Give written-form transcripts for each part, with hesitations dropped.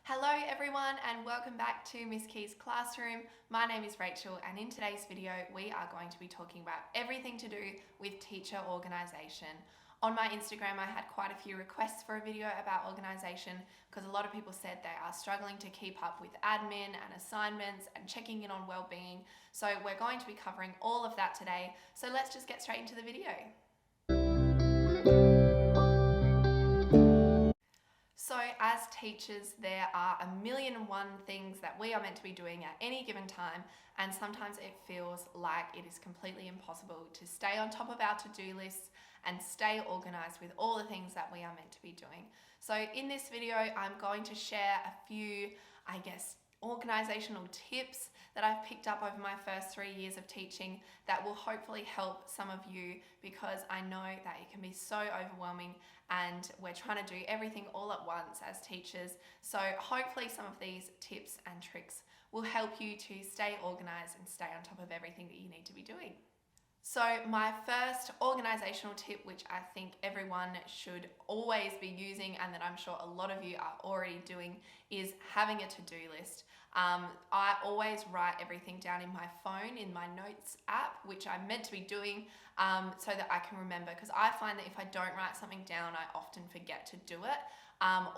Hello everyone and welcome back to Miss Key's Classroom. My name is Rachel and in today's video we are going to be talking about everything to do with teacher organisation. On my Instagram I had quite a few requests for a video about organisation because a lot of people said they are struggling to keep up with admin and assignments and checking in on wellbeing. So we're going to be covering all of that today. So let's just get straight into the video. So as teachers, there are a million and one things that we are meant to be doing at any given time, and sometimes it feels like it is completely impossible to stay on top of our to-do lists and stay organized with all the things that we are meant to be doing. So in this video, I'm going to share a few, organizational tips that I've picked up over my first 3 years of teaching that will hopefully help some of you, because I know that it can be so overwhelming and we're trying to do everything all at once as teachers. So hopefully some of these tips and tricks will help you to stay organized and stay on top of everything that you need to be doing. So my first organizational tip, which I think everyone should always be using and that I'm sure a lot of you are already doing, is having a to-do list. I always write everything down in my phone, in my notes app, which I'm meant to be doing so that I can remember, because I find that if I don't write something down, I often forget to do it.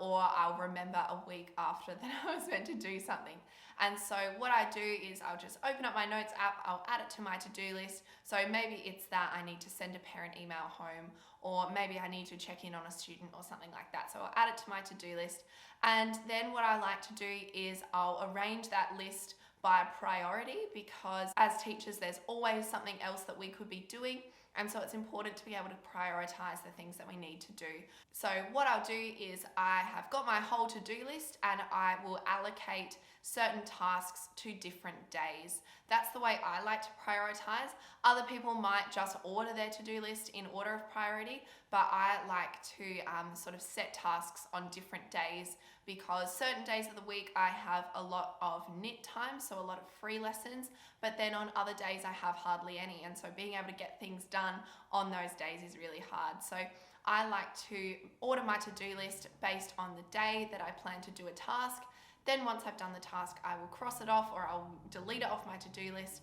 Or I'll remember a week after that I was meant to do something. And so what I do is I'll just open up my notes app, I'll add it to my to-do list. So maybe it's that I need to send a parent email home, or maybe I need to check in on a student or something like that. So I'll add it to my to-do list. And then what I like to do is I'll arrange that list by priority, because as teachers there's always something else that we could be doing, and so it's important to be able to prioritize the things that we need to do. So what I'll do is I have got my whole to-do list and I will allocate certain tasks to different days. That's the way I like to prioritize. Other people might just order their to-do list in order of priority, but I like to sort of set tasks on different days, because certain days of the week I have a lot of knit time, so a lot of free lessons, but then on other days I have hardly any, and so being able to get things done on those days is really hard. So I like to order my to-do list based on the day that I plan to do a task. Then once I've done the task, I will cross it off, or I'll delete it off my to-do list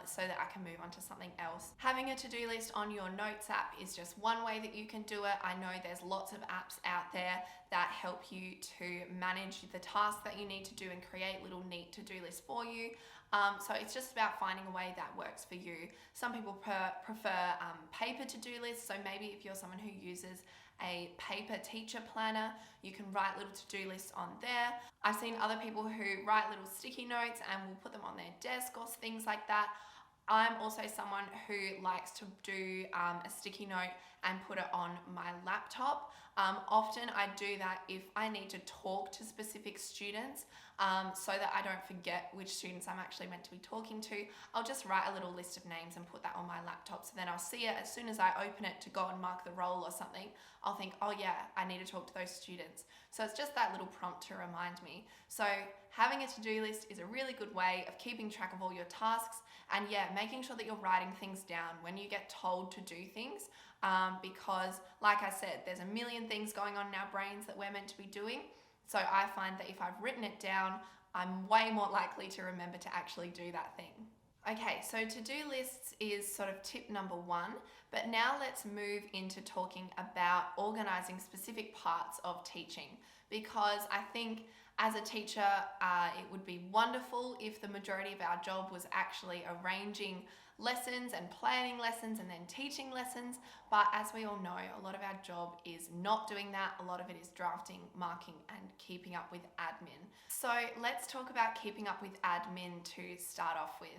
so that I can move on to something else. Having a to-do list on your notes app is just one way that you can do it. I know there's lots of apps out there that help you to manage the tasks that you need to do and create little neat to-do lists for you. So it's just about finding a way that works for you. Some people prefer paper to-do lists, so maybe if you're someone who uses a paper teacher planner, you can write little to-do lists on there. I've seen other people who write little sticky notes and will put them on their desk or things like that. I'm also someone who likes to do a sticky note and put it on my laptop. Often I do that if I need to talk to specific students, so that I don't forget which students I'm actually meant to be talking to. I'll just write a little list of names and put that on my laptop, so then I'll see it as soon as I open it to go and mark the roll or something. I'll think, oh yeah, I need to talk to those students. So it's just that little prompt to remind me. So having a to-do list is a really good way of keeping track of all your tasks, and yeah, making sure that you're writing things down when you get told to do things, because like I said, there's a million things going on in our brains that we're meant to be doing. So I find that if I've written it down, I'm way more likely to remember to actually do that thing. Okay, so to-do lists is sort of tip number one, but now let's move into talking about organizing specific parts of teaching, because I think as a teacher, it would be wonderful if the majority of our job was actually arranging lessons and planning lessons and then teaching lessons. But as we all know, a lot of our job is not doing that. A lot of it is drafting, marking, and keeping up with admin. So let's talk about keeping up with admin to start off with.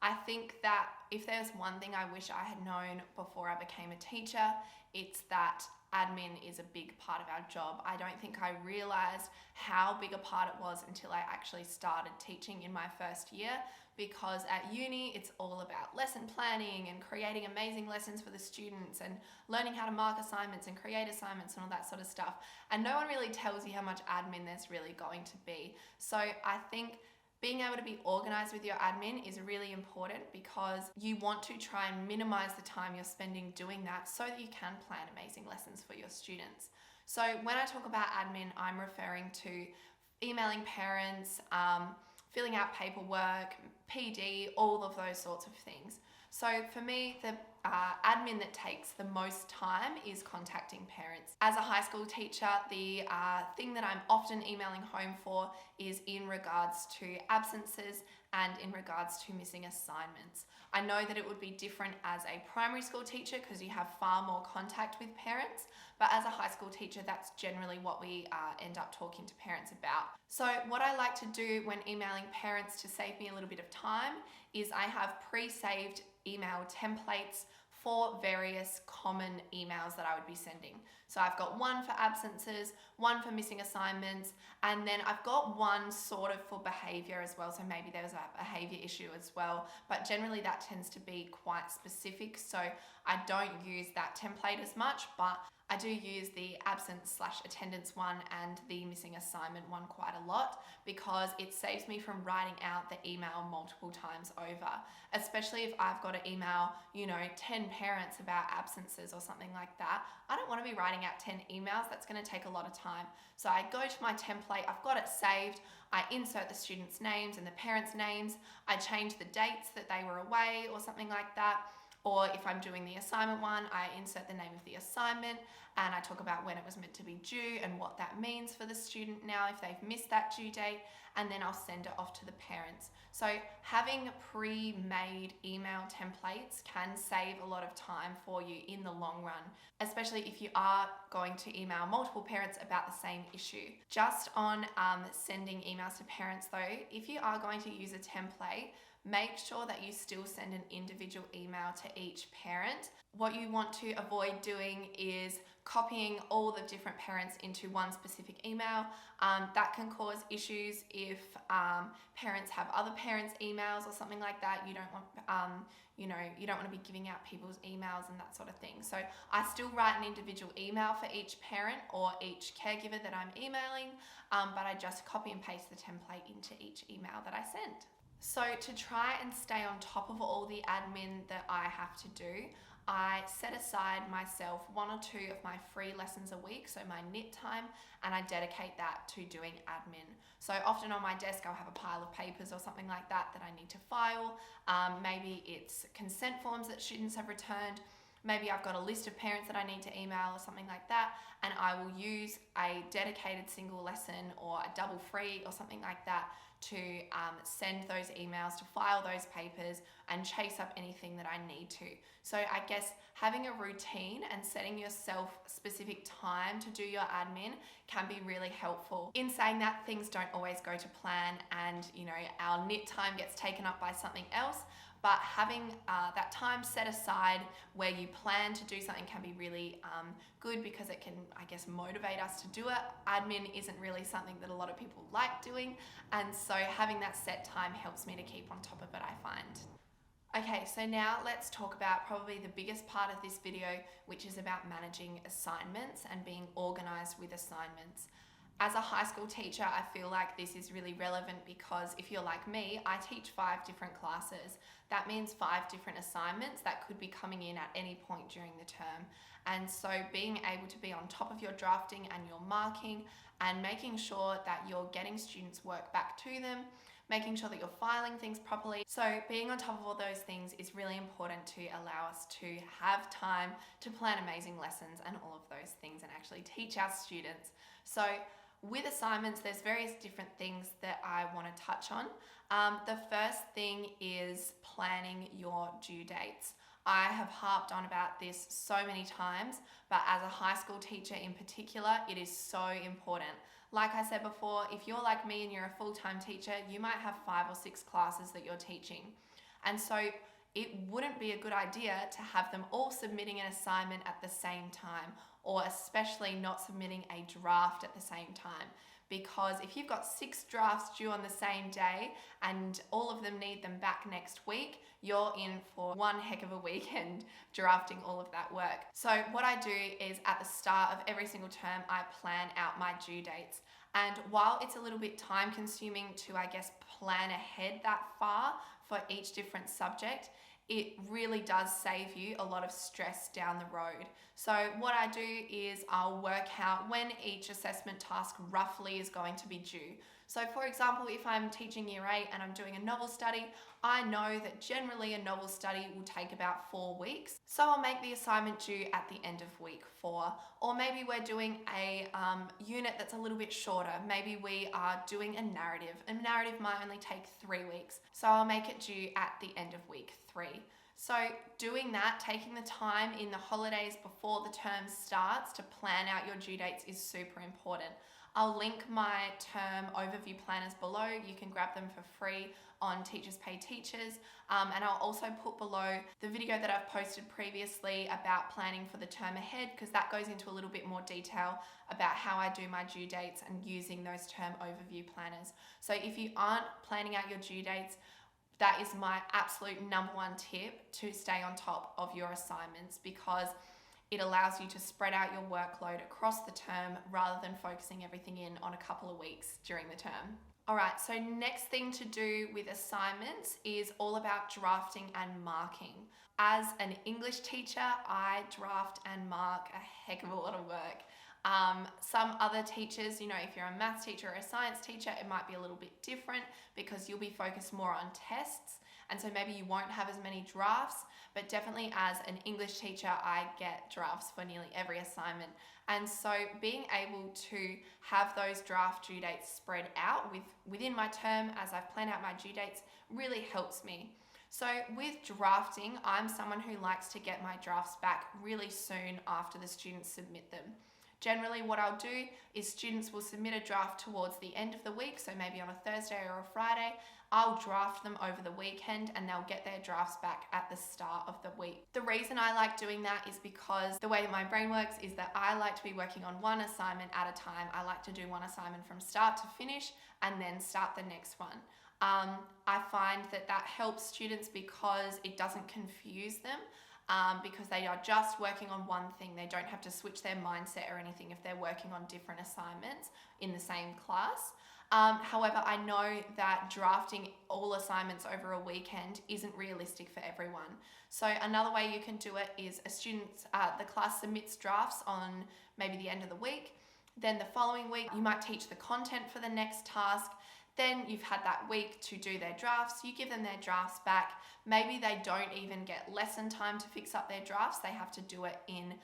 I think that if there's one thing I wish I had known before I became a teacher, it's that admin is a big part of our job. I don't think I realized how big a part it was until I actually started teaching in my first year, because at uni it's all about lesson planning and creating amazing lessons for the students and learning how to mark assignments and create assignments and all that sort of stuff. And no one really tells you how much admin there's really going to be. So I think being able to be organized with your admin is really important, because you want to try and minimize the time you're spending doing that so that you can plan amazing lessons for your students. So when I talk about admin, I'm referring to emailing parents, filling out paperwork, PD, all of those sorts of things. So for me, the admin that takes the most time is contacting parents. As a high school teacher, the thing that I'm often emailing home for is in regards to absences and in regards to missing assignments. I know that it would be different as a primary school teacher because you have far more contact with parents, but as a high school teacher, that's generally what we end up talking to parents about. So what I like to do when emailing parents to save me a little bit of time is I have pre-saved email templates for various common emails that I would be sending. So I've got one for absences, one for missing assignments, and then I've got one sort of for behavior as well. So maybe there's a behavior issue as well, but generally that tends to be quite specific. So I don't use that template as much, but I do use the absence/attendance one and the missing assignment one quite a lot because it saves me from writing out the email multiple times over, especially if I've got to email, 10 parents about absences or something like that. I don't want to be writing out 10 emails. That's going to take a lot of time. So I go to my template, I've got it saved, I insert the students' names and the parents' names, I change the dates that they were away or something like that. Or if I'm doing the assignment one, I insert the name of the assignment and I talk about when it was meant to be due and what that means for the student now if they've missed that due date, and then I'll send it off to the parents. So having pre-made email templates can save a lot of time for you in the long run, especially if you are going to email multiple parents about the same issue. Just on sending emails to parents though, if you are going to use a template, make sure that you still send an individual email to each parent. What you want to avoid doing is copying all the different parents into one specific email. That can cause issues if parents have other parents' emails or something like that. You don't want, you don't want to be giving out people's emails and that sort of thing. So I still write an individual email for each parent or each caregiver that I'm emailing, but I just copy and paste the template into each email that I send. So to try and stay on top of all the admin that I have to do, I set aside myself 1 or 2 of my free lessons a week, so my knit time, and I dedicate that to doing admin. So often on my desk I'll have a pile of papers or something like that that I need to file. Maybe it's consent forms that students have returned. Maybe I've got a list of parents that I need to email or something like that, and I will use a dedicated single lesson or a double free or something like that to send those emails, to file those papers and chase up anything that I need to. So I guess having a routine and setting yourself specific time to do your admin can be really helpful. In saying that, things don't always go to plan and our knit time gets taken up by something else, but having that time set aside where you plan to do something can be really good because it can, I guess, motivate us to do it. Admin isn't really something that a lot of people like doing, and so having that set time helps me to keep on top of it, I find. Okay, so now let's talk about probably the biggest part of this video, which is about managing assignments and being organized with assignments. As a high school teacher, I feel like this is really relevant because if you're like me, I teach 5 different classes. That means 5 different assignments that could be coming in at any point during the term. And so being able to be on top of your drafting and your marking and making sure that you're getting students' work back to them, making sure that you're filing things properly. So being on top of all those things is really important to allow us to have time to plan amazing lessons and all of those things and actually teach our students. So with assignments, there's various different things that I want to touch on. The first thing is planning your due dates. I have harped on about this so many times, but as a high school teacher in particular, it is so important. Like I said before, if you're like me and you're a full-time teacher, you might have 5 or 6 classes that you're teaching. And so it wouldn't be a good idea to have them all submitting an assignment at the same time, or especially not submitting a draft at the same time. Because if you've got 6 drafts due on the same day and all of them need them back next week, you're in for one heck of a weekend drafting all of that work. So what I do is at the start of every single term, I plan out my due dates. And while it's a little bit time consuming to, I guess, plan ahead that far for each different subject, it really does save you a lot of stress down the road. So what I do is I'll work out when each assessment task roughly is going to be due. So for example, if I'm teaching year 8 and I'm doing a novel study, I know that generally a novel study will take about 4 weeks. So I'll make the assignment due at the end of week 4. Or maybe we're doing a unit that's a little bit shorter. Maybe we are doing a narrative. A narrative might only take 3 weeks. So I'll make it due at the end of week 3. So doing that, taking the time in the holidays before the term starts to plan out your due dates is super important. I'll link my term overview planners below. You can grab them for free on Teachers Pay Teachers. And I'll also put below the video that I've posted previously about planning for the term ahead, because that goes into a little bit more detail about how I do my due dates and using those term overview planners. So if you aren't planning out your due dates, that is my absolute #1 tip to stay on top of your assignments, because it allows you to spread out your workload across the term rather than focusing everything in on a couple of weeks during the term. All right, so next thing to do with assignments is all about drafting and marking. As an English teacher, I draft and mark a heck of a lot of work. Some other teachers, if you're a maths teacher or a science teacher, it might be a little bit different because you'll be focused more on tests. And so maybe you won't have as many drafts, but definitely as an English teacher, I get drafts for nearly every assignment. And so being able to have those draft due dates spread out within my term as I've planned out my due dates really helps me. So with drafting, I'm someone who likes to get my drafts back really soon after the students submit them. Generally what I'll do is students will submit a draft towards the end of the week, so maybe on a Thursday or a Friday. I'll draft them over the weekend and they'll get their drafts back at the start of the week. The reason I like doing that is because the way that my brain works is that I like to be working on one assignment at a time. I like to do one assignment from start to finish and then start the next one. I find that helps students because it doesn't confuse them. Because they are just working on one thing. They don't have to switch their mindset or anything if they're working on different assignments in the same class. However, I know that drafting all assignments over a weekend isn't realistic for everyone. So another way you can do it is the class submits drafts on maybe the end of the week. Then the following week, you might teach the content for the next task. Then you've had that week to do their drafts. You give them their drafts back. Maybe they don't even get lesson time to fix up their drafts. They have to do it in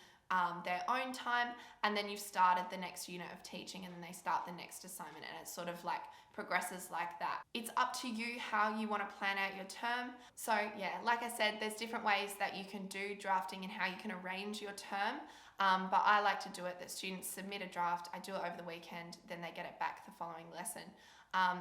their own time. And then you've started the next unit of teaching and then they start the next assignment, and it sort of like progresses like that. It's up to you how you want to plan out your term. So yeah, like I said, there's different ways that you can do drafting and how you can arrange your term. But I like to do it that students submit a draft, I do it over the weekend, then they get it back the following lesson.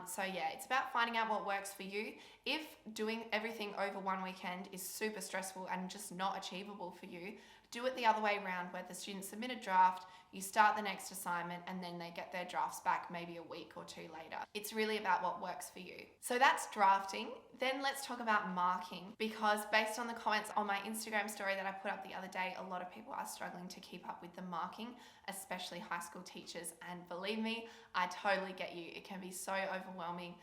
So yeah, it's about finding out what works for you. If doing everything over one weekend is super stressful and just not achievable for you, do it the other way around, where the students submit a draft, you start the next assignment, and then they get their drafts back maybe a week or 2 later. It's really about what works for you. So that's drafting. Then let's talk about marking, because based on the comments on my Instagram story that I put up the other day, a lot of people are struggling to keep up with the marking, especially high school teachers. And believe me, I totally get you. It can be so overwhelming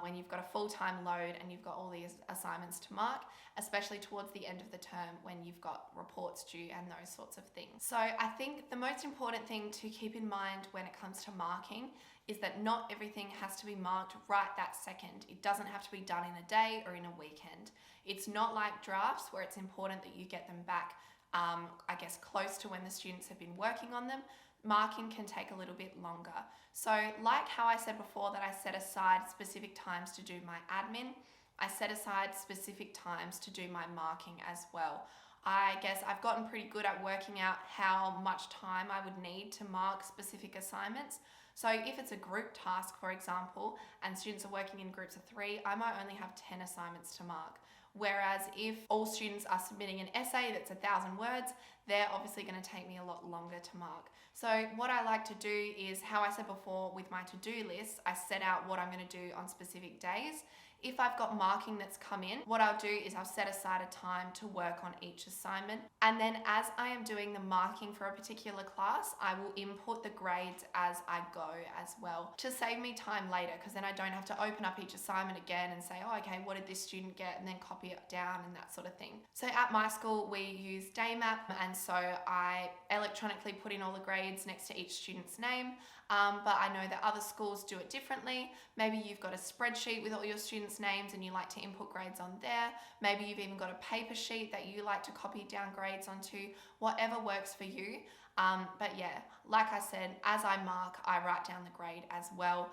when you've got a full-time load and you've got all these assignments to mark, especially towards the end of the term when you've got reports due and those sorts of things. So I think the most important thing to keep in mind when it comes to marking is that not everything has to be marked right that second. It doesn't have to be done in a day or in a weekend. It's not like drafts where it's important that you get them back, close to when the students have been working on them. Marking can take a little bit longer. So like how I said before that I set aside specific times to do my admin, I set aside specific times to do my marking as well. I guess I've gotten pretty good at working out how much time I would need to mark specific assignments. So if it's a group task, for example, and students are working in groups of 3, I might only have 10 assignments to mark. Whereas if all students are submitting an essay that's 1,000 words, they're obviously going to take me a lot longer to mark. So what I like to do is, how I said before with my to-do list, I set out what I'm going to do on specific days. If I've got marking that's come in, what I'll do is I'll set aside a time to work on each assignment. And then as I am doing the marking for a particular class, I will input the grades as I go as well, to save me time later, because then I don't have to open up each assignment again and say, oh, okay, what did this student get? And then copy it down and that sort of thing. So at my school, we use Daymap, and so I electronically put in all the grades next to each student's name. But I know that other schools do it differently. Maybe you've got a spreadsheet with all your students' names and you like to input grades on there. Maybe you've even got a paper sheet that you like to copy down grades onto, whatever works for you. But yeah, like I said, as I mark, I write down the grade as well,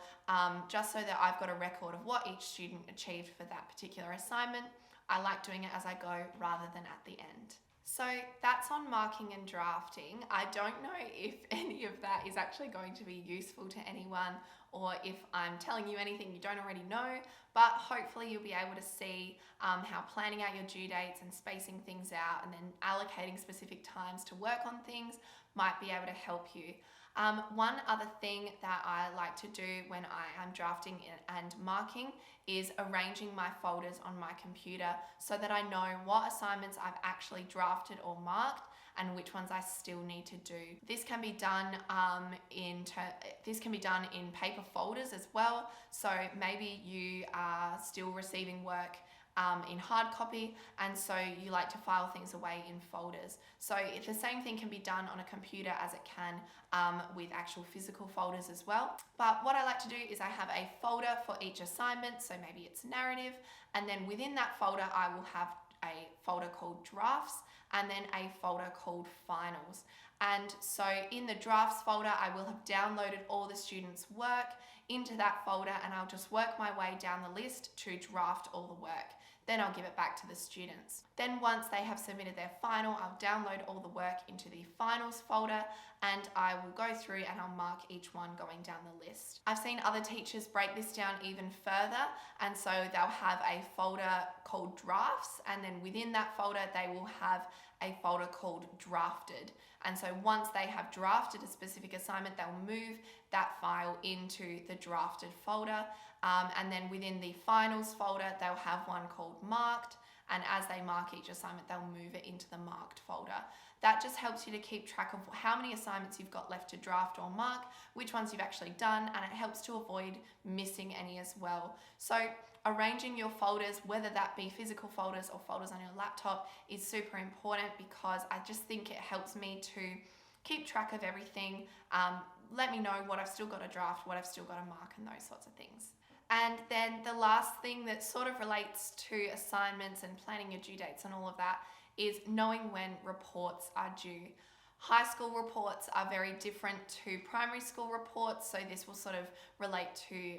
just so that I've got a record of what each student achieved for that particular assignment. I like doing it as I go rather than at the end. So that's on marking and drafting. I don't know if any of that is actually going to be useful to anyone, or if I'm telling you anything you don't already know, but hopefully you'll be able to see how planning out your due dates and spacing things out and then allocating specific times to work on things might be able to help you. One other thing that I like to do when I am drafting and marking is arranging my folders on my computer so that I know what assignments I've actually drafted or marked and which ones I still need to do. This can be done in paper folders as well. So maybe you are still receiving work in hard copy, and so you like to file things away in folders. So the same thing can be done on a computer as it can with actual physical folders as well. But what I like to do is I have a folder for each assignment, so maybe it's narrative, and then within that folder I will have a folder called drafts and then a folder called finals. And so in the drafts folder, I will have downloaded all the students' work into that folder, and I'll just work my way down the list to draft all the work. Then I'll give it back to the students. Then once they have submitted their final, I'll download all the work into the finals folder, and I will go through and I'll mark each one going down the list. I've seen other teachers break this down even further, and so they'll have a folder called drafts, and then within that folder they will have a folder called drafted. And so once they have drafted a specific assignment, they'll move that file into the drafted folder. And then within the finals folder, they'll have one called marked. And as they mark each assignment, they'll move it into the marked folder. That just helps you to keep track of how many assignments you've got left to draft or mark, which ones you've actually done, and it helps to avoid missing any as well. So arranging your folders, whether that be physical folders or folders on your laptop, is super important, because I just think it helps me to keep track of everything, let me know what I've still got to draft, what I've still got to mark, and those sorts of things. And then the last thing that sort of relates to assignments and planning your due dates and all of that is knowing when reports are due. High school reports are very different to primary school reports, so this will sort of relate to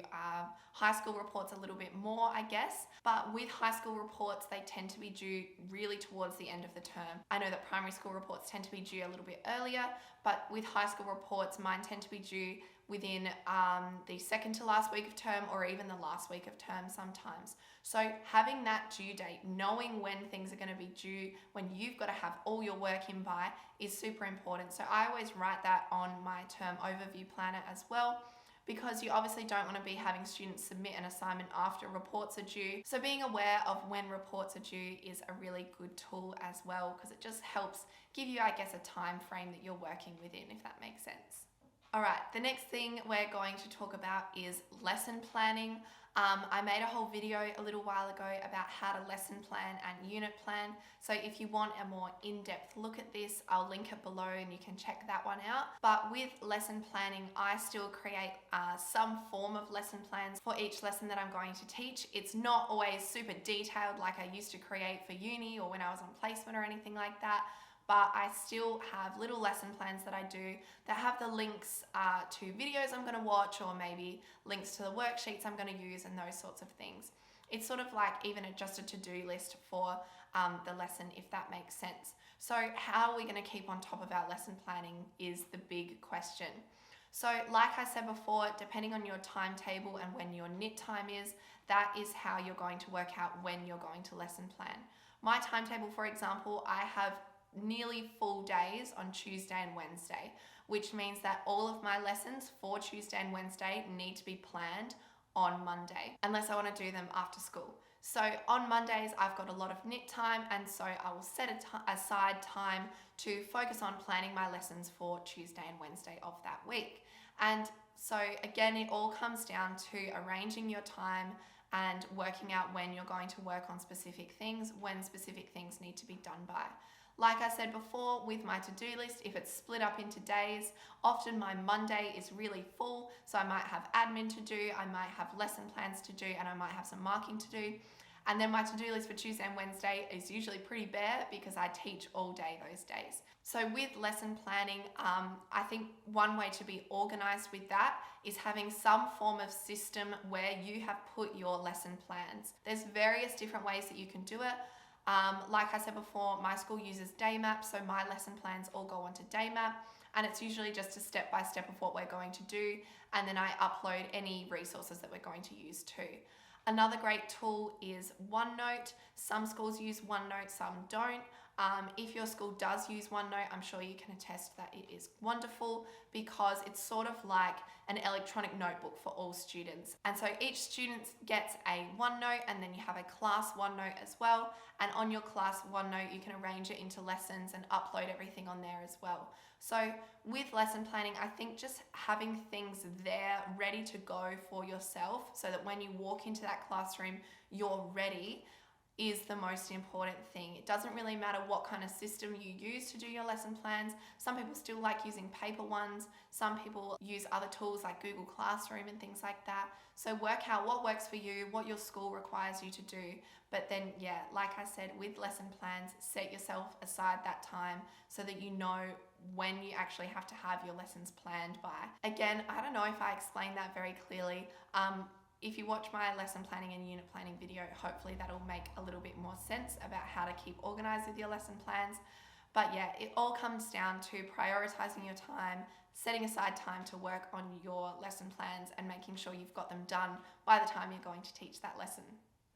high school reports a little bit more, I guess. But with high school reports, they tend to be due really towards the end of the term. I know that primary school reports tend to be due a little bit earlier, but with high school reports, mine tend to be due within the second to last week of term, or even the last week of term sometimes. So having that due date, knowing when things are going to be due, when you've got to have all your work in by, is super important. So I always write that on my term overview planner as well, because you obviously don't want to be having students submit an assignment after reports are due. So being aware of when reports are due is a really good tool as well, because it just helps give you, I guess, a time frame that you're working within, if that makes sense. All right, the next thing we're going to talk about is lesson planning. I made a whole video a little while ago about how to lesson plan and unit plan. So if you want a more in-depth look at this, I'll link it below and you can check that one out. But with lesson planning, I still create some form of lesson plans for each lesson that I'm going to teach. It's not always super detailed like I used to create for uni or when I was on placement or anything like that. But I still have little lesson plans that I do that have the links to videos I'm going to watch, or maybe links to the worksheets I'm going to use and those sorts of things. It's sort of like even just a to-do list for the lesson, if that makes sense. So how are we going to keep on top of our lesson planning is the big question. So like I said before, depending on your timetable and when your knit time is, that is how you're going to work out when you're going to lesson plan. My timetable, for example, I have nearly full days on Tuesday and Wednesday, which means that all of my lessons for Tuesday and Wednesday need to be planned on Monday, unless I want to do them after school. So on Mondays, I've got a lot of knit time, and so I will set aside time to focus on planning my lessons for Tuesday and Wednesday of that week. And so again, it all comes down to arranging your time and working out when you're going to work on specific things, when specific things need to be done by. Like I said before, with my to-do list, if it's split up into days, often my Monday is really full, so I might have admin to do, I might have lesson plans to do, and I might have some marking to do. And then my to-do list for Tuesday and Wednesday is usually pretty bare because I teach all day those days. So with lesson planning, I think one way to be organized with that is having some form of system where you have put your lesson plans. There's various different ways that you can do it. Like I said before, my school uses Daymap, so my lesson plans all go onto Daymap, and it's usually just a step-by-step of what we're going to do, and then I upload any resources that we're going to use too. Another great tool is OneNote. Some schools use OneNote, some don't. If your school does use OneNote, I'm sure you can attest that it is wonderful because it's sort of like an electronic notebook for all students. And so each student gets a OneNote, and then you have a class OneNote as well. And on your class OneNote, you can arrange it into lessons and upload everything on there as well. So with lesson planning, I think just having things there ready to go for yourself so that when you walk into that classroom, you're ready is the most important thing. It doesn't really matter what kind of system you use to do your lesson plans. Some people still like using paper ones. Some people use other tools like Google Classroom and things like that. So work out what works for you, what your school requires you to do. But then, yeah, like I said, with lesson plans, set yourself aside that time so that you know when you actually have to have your lessons planned by. Again, I don't know if I explained that very clearly. If you watch my lesson planning and unit planning video, hopefully that'll make a little bit more sense about how to keep organized with your lesson plans. But yeah, it all comes down to prioritizing your time, setting aside time to work on your lesson plans, and making sure you've got them done by the time you're going to teach that lesson.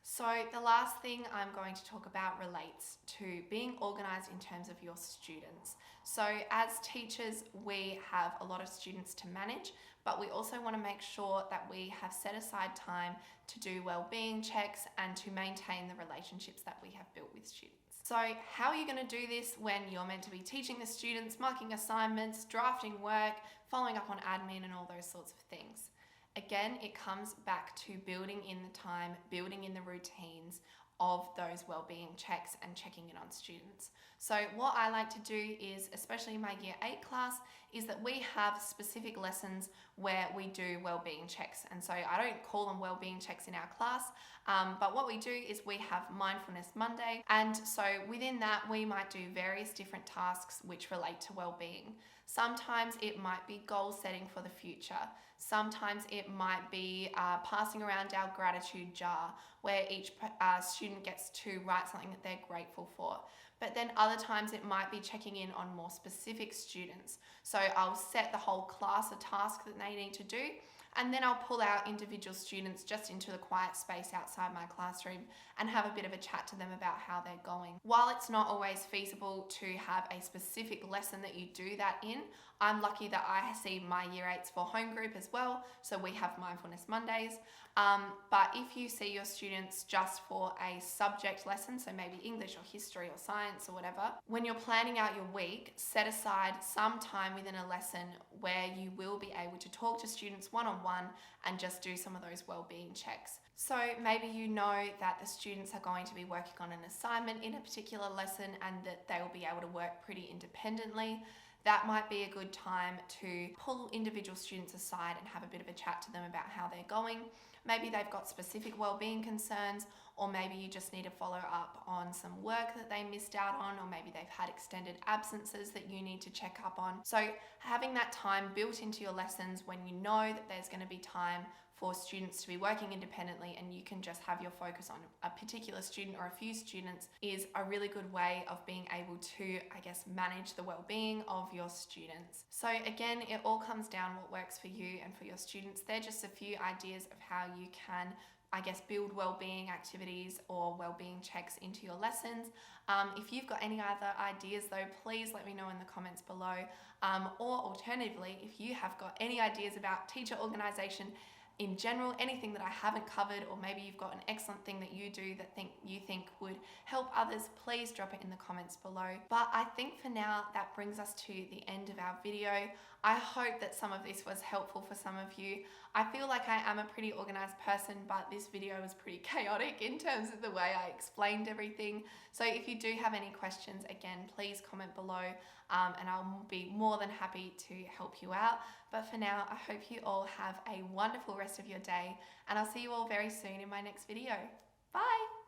So the last thing I'm going to talk about relates to being organized in terms of your students. So as teachers, we have a lot of students to manage, but we also want to make sure that we have set aside time to do well-being checks and to maintain the relationships that we have built with students. So how are you going to do this when you're meant to be teaching the students, marking assignments, drafting work, following up on admin and all those sorts of things? Again, it comes back to building in the time, building in the routines of those wellbeing checks and checking in on students. So what I like to do is, especially in my Year 8 class, is that we have specific lessons where we do wellbeing checks. And so I don't call them wellbeing checks in our class, but what we do is we have Mindfulness Monday. And so within that, we might do various different tasks which relate to wellbeing. Sometimes it might be goal setting for the future. Sometimes it might be passing around our gratitude jar where each student gets to write something that they're grateful for. But then other times it might be checking in on more specific students. So I'll set the whole class a task that they need to do, and then I'll pull out individual students just into the quiet space outside my classroom and have a bit of a chat to them about how they're going. While it's not always feasible to have a specific lesson that you do that in, I'm lucky that I see my Year 8s for home group as well, so we have Mindfulness Mondays. But if you see your students just for a subject lesson, so maybe English or history or science or whatever, when you're planning out your week, set aside some time within a lesson where you will be able to talk to students one-on-one and just do some of those wellbeing checks. So maybe you know that the students are going to be working on an assignment in a particular lesson and that they will be able to work pretty independently. That might be a good time to pull individual students aside and have a bit of a chat to them about how they're going. Maybe they've got specific wellbeing concerns, or maybe you just need to follow up on some work that they missed out on, or maybe they've had extended absences that you need to check up on. So having that time built into your lessons when you know that there's going to be time for students to be working independently and you can just have your focus on a particular student or a few students is a really good way of being able to, I guess, manage the well-being of your students. So again, it all comes down what works for you and for your students. They're just a few ideas of how you can I guess, build wellbeing activities or wellbeing checks into your lessons. If you've got any other ideas though, please let me know in the comments below. Or alternatively, if you have got any ideas about teacher organisation in general, anything that I haven't covered, or maybe you've got an excellent thing that you do that you think would help others, please drop it in the comments below. But I think for now that brings us to the end of our video. I hope that some of this was helpful for some of you. I feel like I am a pretty organized person, but this video was pretty chaotic in terms of the way I explained everything. So if you do have any questions, again, please comment below, and I'll be more than happy to help you out. But for now, I hope you all have a wonderful rest of your day, and I'll see you all very soon in my next video. Bye!